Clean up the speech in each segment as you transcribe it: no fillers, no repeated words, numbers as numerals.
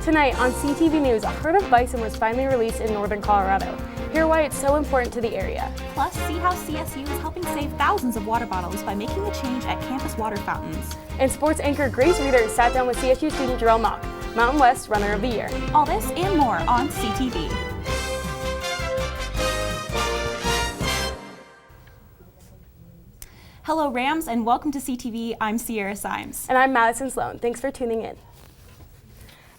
Tonight on CTV News, a herd of bison was finally released in northern Colorado. Hear why it's so important to the area. Plus, see how CSU is helping save thousands of water bottles by making a change at campus water fountains. And sports anchor Grace Reeder sat down with CSU student Jarrell Mock, Mountain West Runner of the Year. All this and more on CTV. Hello Rams and welcome to CTV. I'm Sierra Cymes. And I'm Madison Sloan. Thanks for tuning in.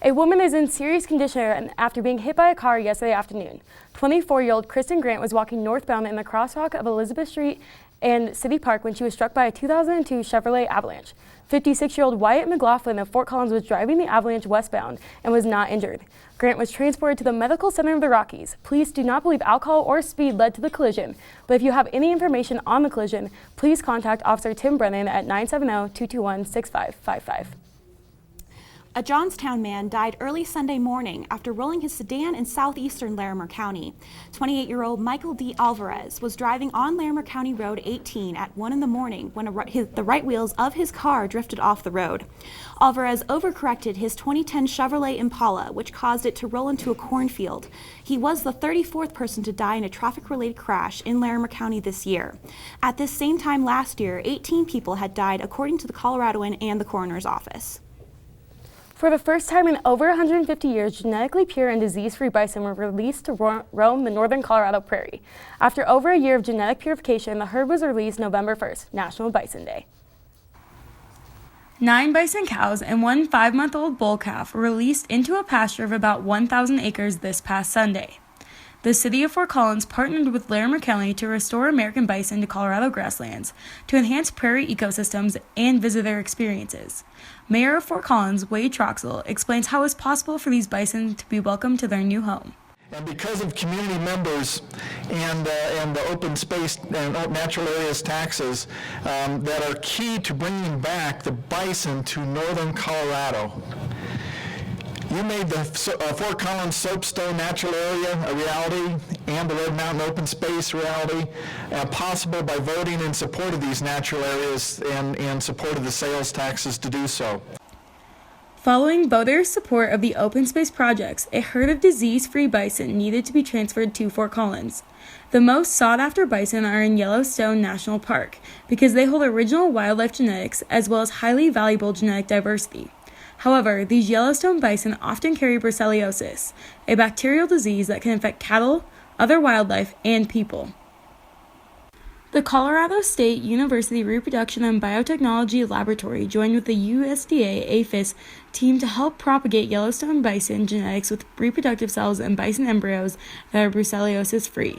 A woman is in serious condition after being hit by a car yesterday afternoon. 24-year-old Kristen Grant was walking northbound in the crosswalk of Elizabeth Street and City Park when she was struck by a 2002 Chevrolet Avalanche. 56-year-old Wyatt McLaughlin of Fort Collins was driving the Avalanche westbound and was not injured. Grant was transported to the Medical Center of the Rockies. Police do not believe alcohol or speed led to the collision, but if you have any information on the collision, please contact Officer Tim Brennan at 970-221-6555. A Johnstown man died early Sunday morning after rolling his sedan in southeastern Larimer County. 28-year-old Michael D. Alvarez was driving on Larimer County Road 18 at 1 in the morning when the right wheels of his car drifted off the road. Alvarez overcorrected his 2010 Chevrolet Impala, which caused it to roll into a cornfield. He was the 34th person to die in a traffic-related crash in Larimer County this year. At this same time last year, 18 people had died, according to the Coloradoan and the coroner's office. For the first time in over 150 years, genetically pure and disease-free bison were released to roam the northern Colorado prairie. After over a year of genetic purification, the herd was released November 1st, National Bison Day. 9 bison cows and 1 5-month-old bull calf were released into a pasture of about 1,000 acres this past Sunday. The city of Fort Collins partnered with Larimer County to restore American bison to Colorado grasslands to enhance prairie ecosystems and visitor experiences. Mayor of Fort Collins, Wade Troxel, explains how it's possible for these bison to be welcomed to their new home. And because of community members and the open space and natural areas taxes that are key to bringing back the bison to northern Colorado. You made the Fort Collins Soapstone Natural Area a reality and the Red Mountain Open Space reality possible by voting in support of these natural areas and support of the sales taxes to do so. Following voters' support of the open space projects, a herd of disease-free bison needed to be transferred to Fort Collins. The most sought-after bison are in Yellowstone National Park because they hold original wildlife genetics as well as highly valuable genetic diversity. However, these Yellowstone bison often carry brucellosis, a bacterial disease that can affect cattle, other wildlife, and people. The Colorado State University Reproduction and Biotechnology Laboratory joined with the USDA APHIS team to help propagate Yellowstone bison genetics with reproductive cells and bison embryos that are brucellosis-free.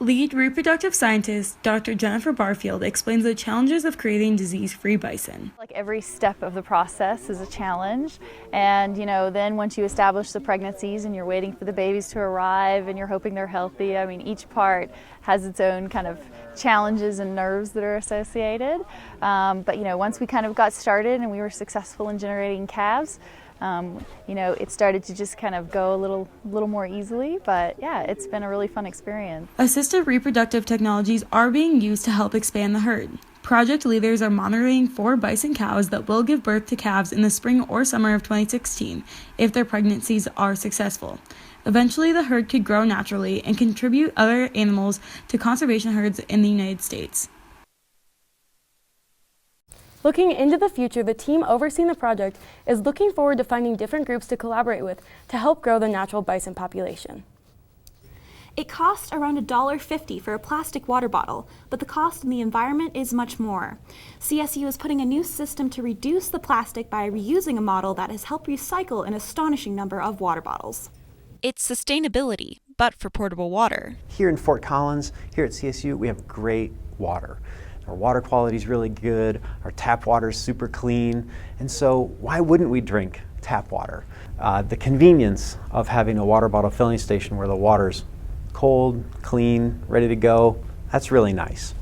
Lead reproductive scientist Dr. Jennifer Barfield explains the challenges of creating disease-free bison. Like every step of the process is a challenge, and then once you establish the pregnancies and you're waiting for the babies to arrive and you're hoping they're healthy, each part has its own kind of challenges and nerves that are associated. But once we kind of got started and we were successful in generating calves, it started to just kind of go a little more easily, but yeah, it's been a really fun experience. Assisted reproductive technologies are being used to help expand the herd. Project leaders are monitoring 4 bison cows that will give birth to calves in the spring or summer of 2016 if their pregnancies are successful. Eventually, the herd could grow naturally and contribute other animals to conservation herds in the United States. Looking into the future, the team overseeing the project is looking forward to finding different groups to collaborate with to help grow the natural bison population. It costs around $1.50 for a plastic water bottle, but the cost in the environment is much more. CSU is putting a new system to reduce the plastic by reusing a model that has helped recycle an astonishing number of water bottles. It's sustainability, but for portable water. Here in Fort Collins, here at CSU, we have great water. Our water quality is really good, our tap water is super clean, and so why wouldn't we drink tap water? The convenience of having a water bottle filling station where the water's cold, clean, ready to go, that's really nice.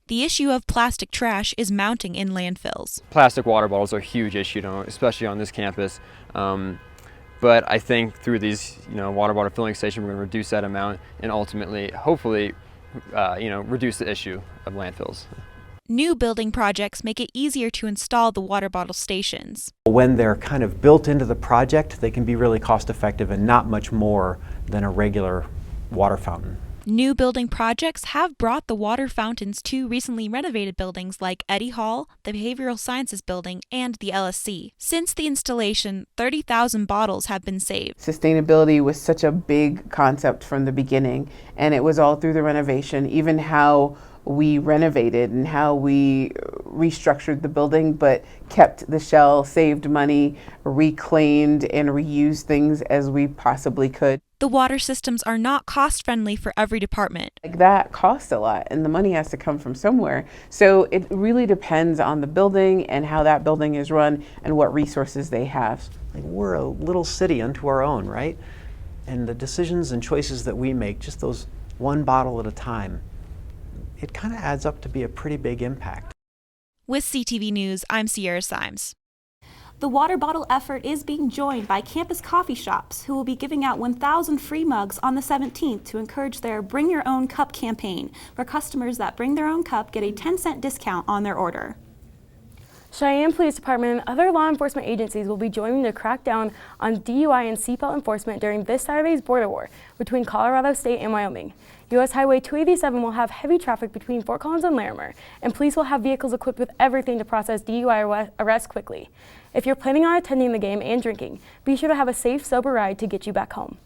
The issue of plastic trash is mounting in landfills. Plastic water bottles are a huge issue, especially on this campus. But I think through these, water bottle filling stations, we're going to reduce that amount and ultimately, hopefully, reduce the issue of landfills. New building projects make it easier to install the water bottle stations. When they're kind of built into the project, they can be really cost effective and not much more than a regular water fountain. New building projects have brought the water fountains to recently renovated buildings like Eddy Hall, the Behavioral Sciences Building, and the LSC. Since the installation, 30,000 bottles have been saved. Sustainability was such a big concept from the beginning, and it was all through the renovation, even how we renovated and how we restructured the building but kept the shell, saved money, reclaimed and reused things as we possibly could. The water systems are not cost-friendly for every department. Like that costs a lot and the money has to come from somewhere. So it really depends on the building and how that building is run and what resources they have. Like, we're a little city unto our own, right? And the decisions and choices that we make, just those one bottle at a time, it kind of adds up to be a pretty big impact. With CTV News, I'm Sierra Cymes. The water bottle effort is being joined by campus coffee shops, who will be giving out 1,000 free mugs on the 17th to encourage their Bring Your Own Cup campaign, where customers that bring their own cup get a 10-cent discount on their order. Cheyenne Police Department and other law enforcement agencies will be joining to crack down on DUI and seatbelt enforcement during this Saturday's border war between Colorado State and Wyoming. U.S. Highway 287 will have heavy traffic between Fort Collins and Larimer, and police will have vehicles equipped with everything to process DUI arrests quickly. If you're planning on attending the game and drinking, be sure to have a safe, sober ride to get you back home.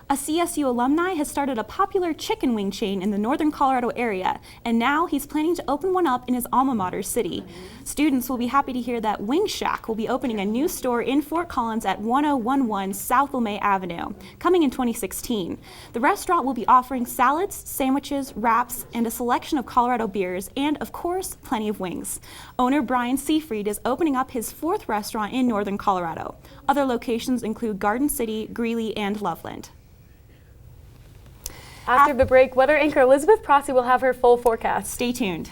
A CSU alumni has started a popular chicken wing chain in the northern Colorado area, and now he's planning to open one up in his alma mater city. Students will be happy to hear that Wing Shack will be opening a new store in Fort Collins at 1011 South LeMay Avenue, coming in 2016. The restaurant will be offering salads, sandwiches, wraps, and a selection of Colorado beers, and of course, plenty of wings. Owner Brian Seafried is opening up his 4th restaurant in northern Colorado. Other locations include Garden City, Greeley, and Loveland. After the break, weather anchor Elizabeth Prosty will have her full forecast. Stay tuned.